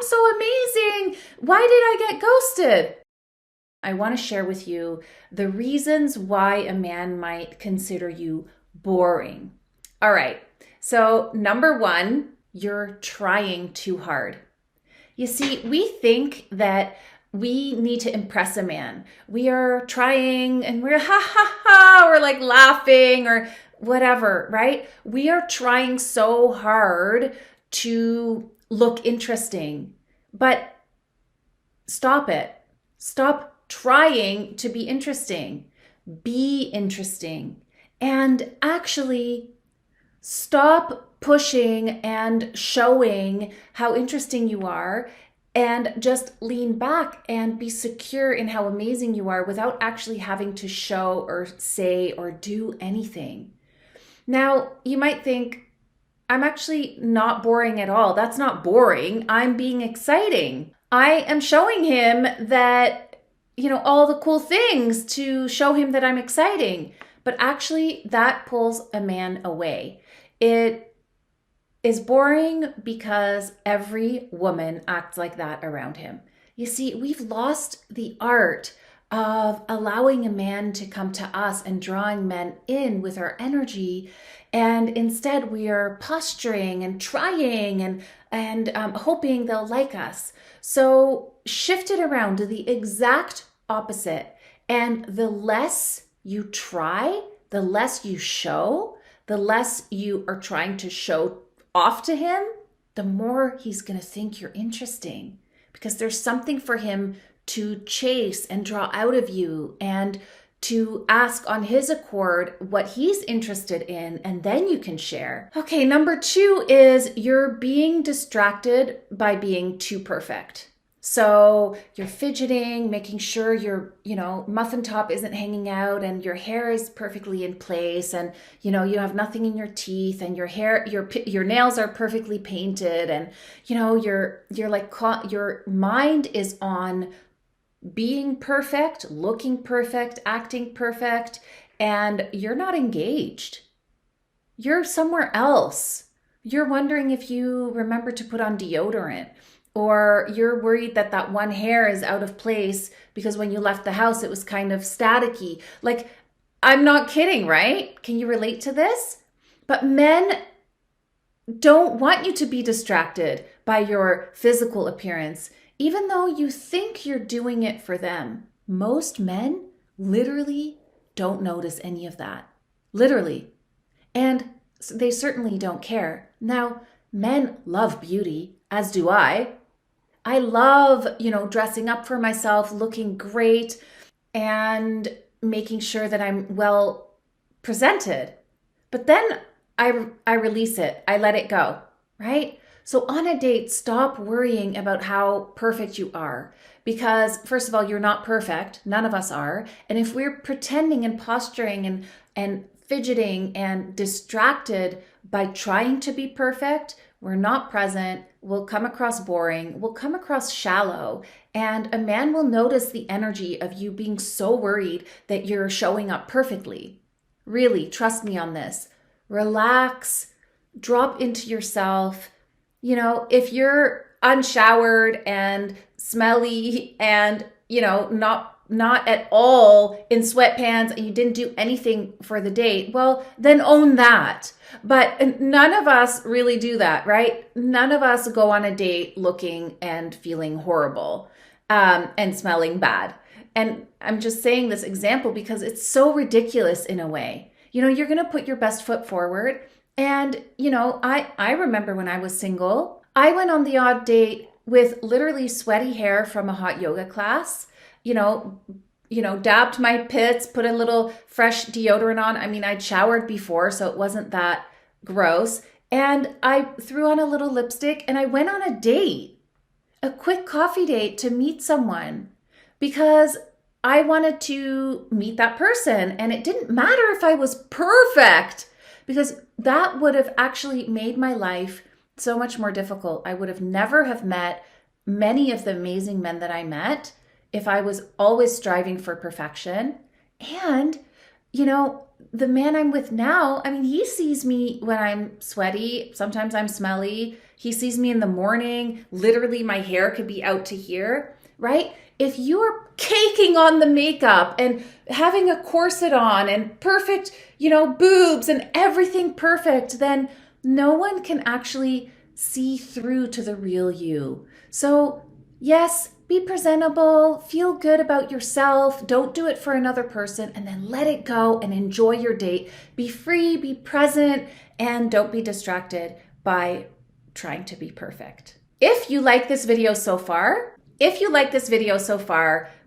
so amazing. Why did I get ghosted? I want to share with you the reasons why a man might consider you boring. All right. So, number one, you're trying too hard. You see, we think that we need to impress a man. We are trying and we're ha ha ha, we're like laughing or whatever, right? We are trying so hard to look interesting. But stop it. Stop trying to be interesting. Be interesting. And actually stop pushing and showing how interesting you are and just lean back and be secure in how amazing you are without actually having to show or say or do anything. Now, you might think, I'm actually not boring at all. That's not boring. I'm being exciting. I am showing him that, all the cool things to show him that I'm exciting. But actually, that pulls a man away. It is boring because every woman acts like that around him. You see, we've lost the art of allowing a man to come to us and drawing men in with our energy. And instead we are posturing and trying and hoping they'll like us. So shift it around to the exact opposite. And the less you try, the less you show, the less you are trying to show off to him, the more he's going to think you're interesting, because there's something for him to chase and draw out of you and to ask on his accord what he's interested in, and then you can share. Okay, number two is you're being distracted by being too perfect. So you're fidgeting, making sure your, muffin top isn't hanging out and your hair is perfectly in place, and, you have nothing in your teeth, and your nails are perfectly painted, and, you're like, your mind is on being perfect, looking perfect, acting perfect, and you're not engaged. You're somewhere else. You're wondering if you remember to put on deodorant, or you're worried that that one hair is out of place because when you left the house, it was kind of staticky. Like, I'm not kidding, right? Can you relate to this? But men don't want you to be distracted by your physical appearance, even though you think you're doing it for them. Most men literally don't notice any of that. Literally. And they certainly don't care. Now, men love beauty, as do I. I love, dressing up for myself, looking great, and making sure that I'm well presented. But then I release it. I let it go, right? So on a date, stop worrying about how perfect you are, because first of all, you're not perfect. None of us are. And if we're pretending and posturing and fidgeting and distracted by trying to be perfect, we're not present. We'll come across boring. We'll come across shallow. And a man will notice the energy of you being so worried that you're showing up perfectly. Really, trust me on this. Relax, drop into yourself. If you're unshowered and smelly and, not at all in sweatpants and you didn't do anything for the date, well, then own that. But none of us really do that, right? None of us go on a date looking and feeling horrible and smelling bad. And I'm just saying this example because it's so ridiculous in a way. You're going to put your best foot forward. And, I remember when I was single, I went on the odd date with literally sweaty hair from a hot yoga class, dabbed my pits, put a little fresh deodorant on. I mean, I'd showered before, so it wasn't that gross. And I threw on a little lipstick and I went on a date, a quick coffee date to meet someone, because I wanted to meet that person. And it didn't matter if I was perfect, because that would have actually made my life so much more difficult. I would have never have met many of the amazing men that I met if I was always striving for perfection. And, the man I'm with now, I mean, he sees me when I'm sweaty. Sometimes I'm smelly. He sees me in the morning, literally my hair could be out to here, right? If you're caking on the makeup and having a corset on and perfect, boobs and everything perfect, then no one can actually see through to the real you. So yes, be presentable, feel good about yourself, don't do it for another person, and then let it go and enjoy your date. Be free, be present, and don't be distracted by trying to be perfect. If you like this video so far,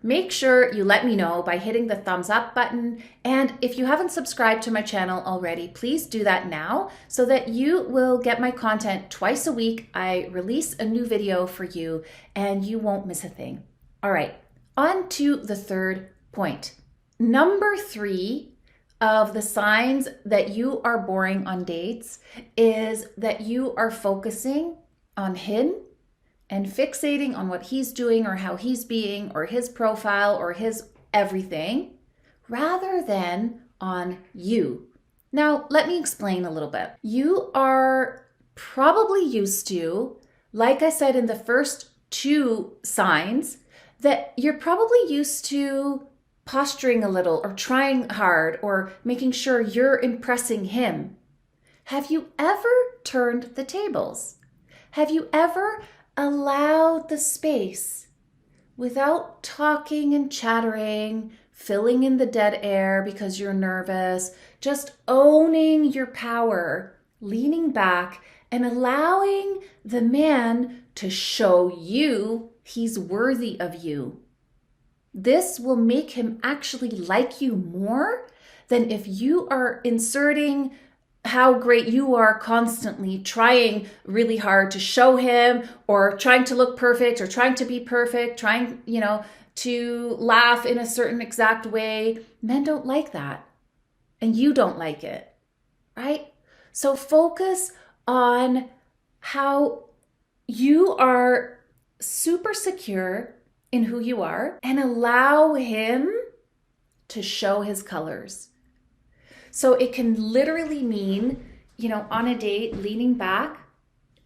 make sure you let me know by hitting the thumbs up button. And if you haven't subscribed to my channel already, please do that now so that you will get my content twice a week. I release a new video for you and you won't miss a thing. All right, on to the third point. Number 3 of the signs that you are boring on dates is that you are focusing on him and fixating on what he's doing or how he's being or his profile or his everything rather than on you. Now, let me explain a little bit. You are probably used to, like I said in the first 2 signs, that you're probably used to posturing a little or trying hard or making sure you're impressing him. Have you ever turned the tables? Have you ever allowed the space without talking and chattering, filling in the dead air because you're nervous, just owning your power, leaning back and allowing the man to show you he's worthy of you? This will make him actually like you more than if you are inserting how great you are constantly, trying really hard to show him or trying to look perfect or trying to be perfect, trying, to laugh in a certain exact way. Men don't like that. And you don't like it, right? So focus on how you are super secure in who you are and allow him to show his colors. So it can literally mean, on a date, leaning back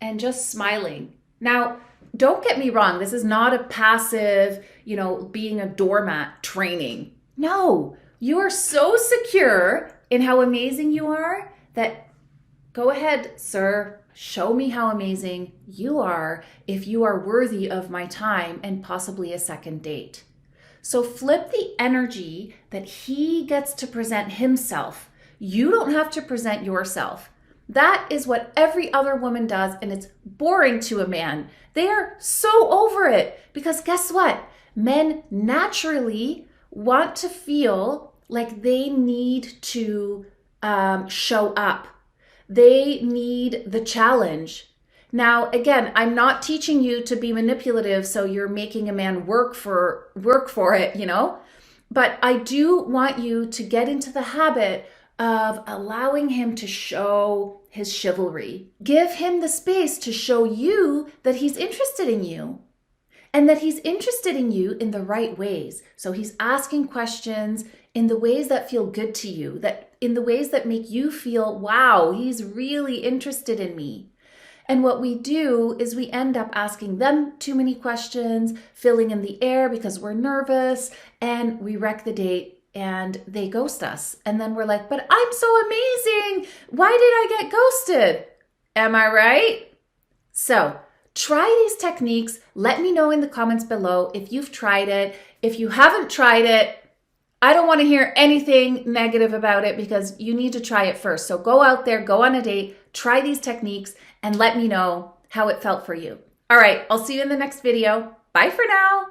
and just smiling. Now, don't get me wrong. This is not a passive, being a doormat training. No, you are so secure in how amazing you are that go ahead, sir, show me how amazing you are if you are worthy of my time and possibly a second date. So flip the energy that he gets to present himself. You don't have to present yourself. That is what every other woman does, and it's boring to a man. They are so over it because guess what? Men naturally want to feel like they need to show up. They need the challenge. Now, again, I'm not teaching you to be manipulative so you're making a man work for it, But I do want you to get into the habit of allowing him to show his chivalry. Give him the space to show you that he's interested in you and that he's interested in you in the right ways. So he's asking questions in the ways that feel good to you, that in the ways that make you feel, wow, he's really interested in me. And what we do is we end up asking them too many questions, filling in the air because we're nervous, and we wreck the date and they ghost us. And then we're like, but I'm so amazing. Why did I get ghosted? Am I right? So try these techniques. Let me know in the comments below if you've tried it. If you haven't tried it, I don't want to hear anything negative about it because you need to try it first. So go out there, go on a date, try these techniques, and let me know how it felt for you. All right, I'll see you in the next video. Bye for now.